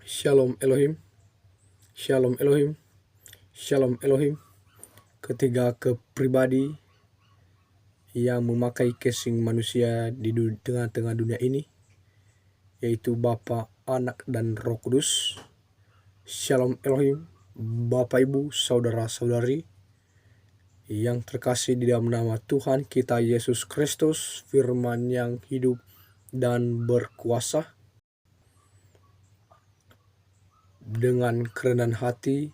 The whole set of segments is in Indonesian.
Shalom Elohim, Shalom Elohim, Shalom Elohim. Ketiga kepribadi yang memakai casing manusia di tengah-tengah dunia ini, yaitu Bapa, Anak, dan Roh Kudus. Shalom Elohim, Bapak, Ibu, Saudara-saudari yang terkasih di dalam nama Tuhan kita Yesus Kristus, firman yang hidup dan berkuasa. Dengan kerendahan hati,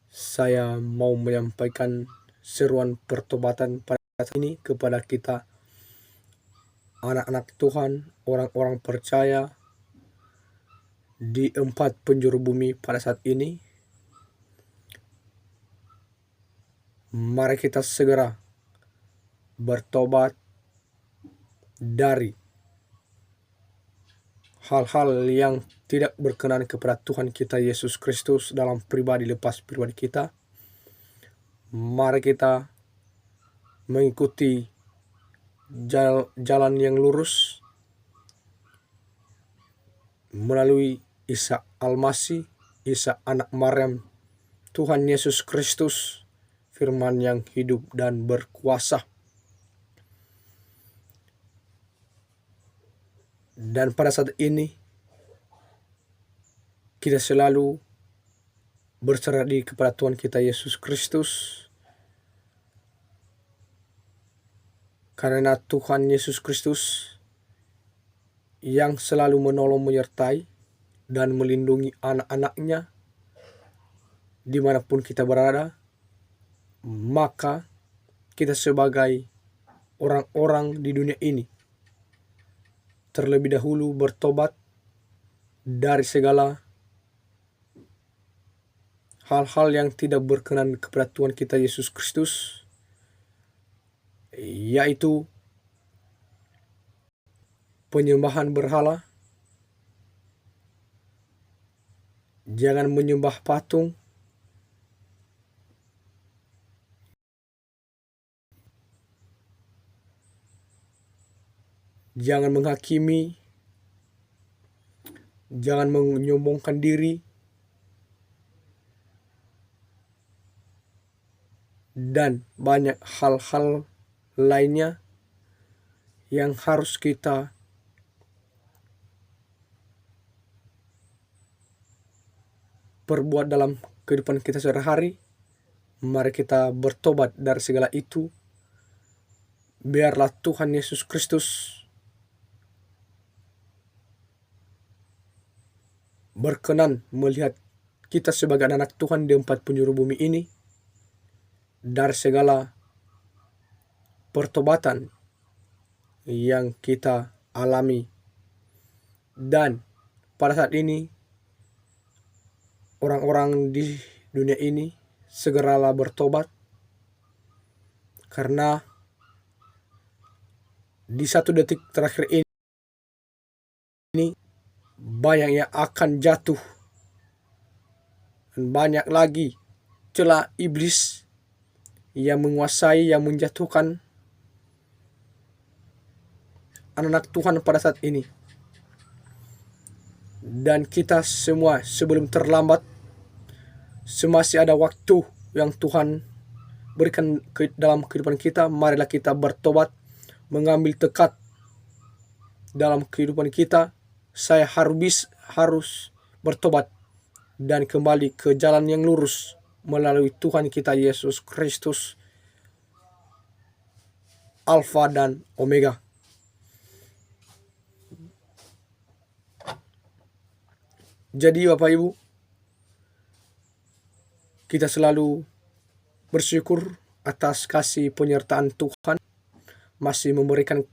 saya mau menyampaikan seruan pertobatan pada saat ini kepada kita, anak-anak Tuhan, orang-orang percaya di 4 penjuru bumi pada saat ini. Mari kita segera bertobat dari hal-hal yang tidak berkenan kepada Tuhan kita Yesus Kristus dalam pribadi lepas pribadi kita. Mari kita mengikuti jalan yang lurus melalui Isa Al-Masih, Isa anak Maryam, Tuhan Yesus Kristus, firman yang hidup dan berkuasa. Dan pada saat ini kita selalu berserah diri kepada Tuhan kita Yesus Kristus, karena Tuhan Yesus Kristus yang selalu menolong, menyertai, dan melindungi anak-anaknya dimanapun kita berada. Maka kita sebagai orang-orang di dunia ini terlebih dahulu bertobat dari segala hal-hal yang tidak berkenan kepada Tuhan kita Yesus Kristus, yaitu penyembahan berhala, jangan menyembah patung, jangan menghakimi, jangan menyombongkan diri, dan banyak hal-hal lainnya yang harus kita perbuat dalam kehidupan kita sehari-hari. Mari kita bertobat dari segala itu. Biarlah Tuhan Yesus Kristus berkenan melihat kita sebagai anak Tuhan di 4 penjuru bumi ini dari segala pertobatan yang kita alami. Dan pada saat ini orang-orang di dunia ini segeralah bertobat, karena di 1 detik terakhir ini banyak yang akan jatuh, dan banyak lagi celah iblis yang menguasai, yang menjatuhkan anak-anak Tuhan pada saat ini. Dan kita semua sebelum terlambat, semasih ada waktu yang Tuhan berikan dalam kehidupan kita, marilah kita bertobat, mengambil tekad dalam kehidupan kita. Saya harus bertobat dan kembali ke jalan yang lurus melalui Tuhan kita Yesus Kristus, Alfa dan Omega. Jadi Bapak Ibu, kita selalu bersyukur atas kasih penyertaan Tuhan, masih memberikan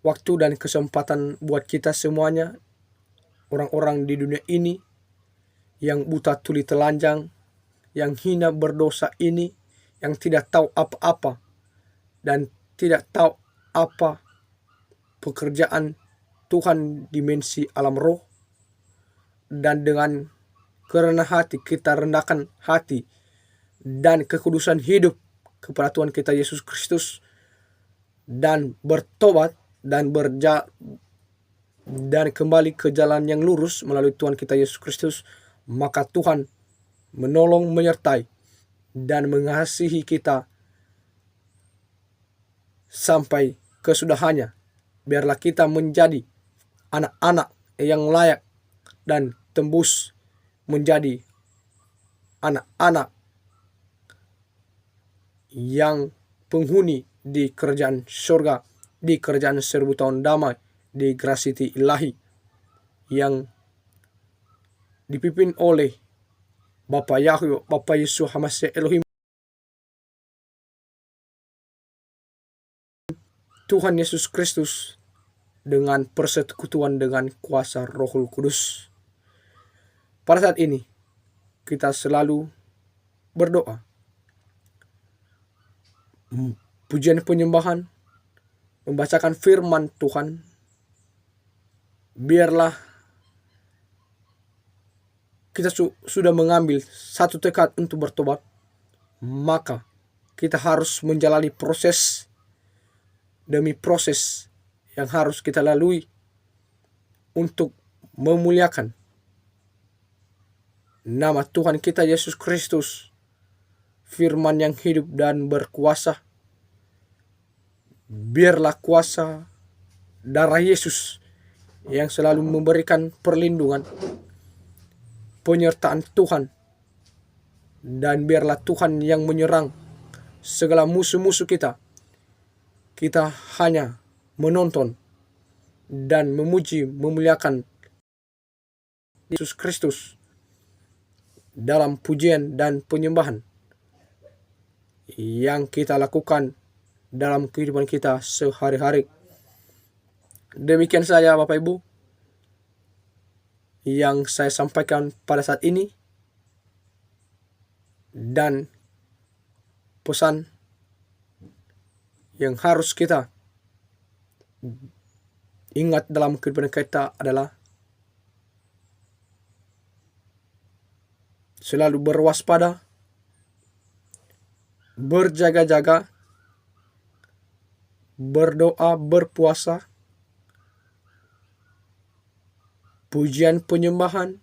waktu dan kesempatan buat kita semuanya, orang-orang di dunia ini yang buta tuli telanjang, yang hina berdosa ini, yang tidak tahu apa-apa dan tidak tahu apa pekerjaan Tuhan dimensi alam roh. Dan dengan kerendahan hati kita rendahkan hati dan kekudusan hidup kepada Tuhan kita Yesus Kristus, dan bertobat dan dan kembali ke jalan yang lurus melalui Tuhan kita Yesus Kristus, maka Tuhan menolong, menyertai, dan mengasihi kita sampai kesudahannya. Biarlah kita menjadi anak-anak yang layak dan tembus menjadi anak-anak yang penghuni di kerajaan surga, di kerajaan 1000 tahun damai, di grasiti ilahi yang dipimpin oleh Bapa Yahweh, Bapa Yesus Hamasi Elohim, Tuhan Yesus Kristus, dengan persekutuan dengan kuasa Rohul Kudus. Pada saat ini kita selalu berdoa, pujian penyembahan, membacakan firman Tuhan. Biarlah kita sudah mengambil satu tekad untuk bertobat, maka kita harus menjalani proses demi proses yang harus kita lalui untuk memuliakan nama Tuhan kita Yesus Kristus, firman yang hidup dan berkuasa. Biarlah kuasa darah Yesus yang selalu memberikan perlindungan, penyertaan Tuhan, dan biarlah Tuhan yang menyerang segala musuh-musuh kita. Kita hanya menonton dan memuji, memuliakan Yesus Kristus dalam pujian dan penyembahan yang kita lakukan dalam kehidupan kita sehari-hari. Demikian saja Bapak Ibu yang saya sampaikan pada saat ini, dan pesan yang harus kita ingat dalam kehidupan kita adalah selalu berwaspada, berjaga-jaga, berdoa, berpuasa, pujian penyembahan,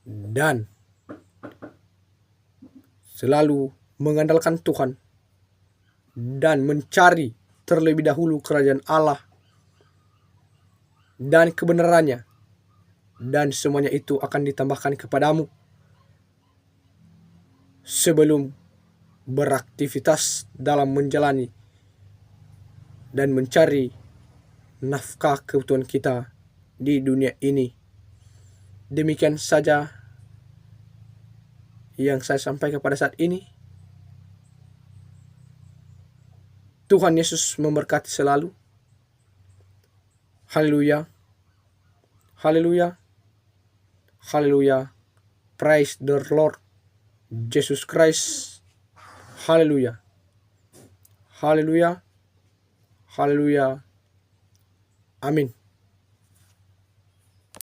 dan selalu mengandalkan Tuhan dan mencari terlebih dahulu kerajaan Allah dan kebenarannya, dan semuanya itu akan ditambahkan kepadamu. Sebelum beraktivitas dalam menjalani dan mencari nafkah kebutuhan kita di dunia ini. Demikian saja yang saya sampaikan pada saat ini. Tuhan Yesus memberkati selalu. Haleluya. Haleluya. Haleluya. Praise the Lord Jesus Christ. Haleluya. Haleluya. Haleluya. Amin.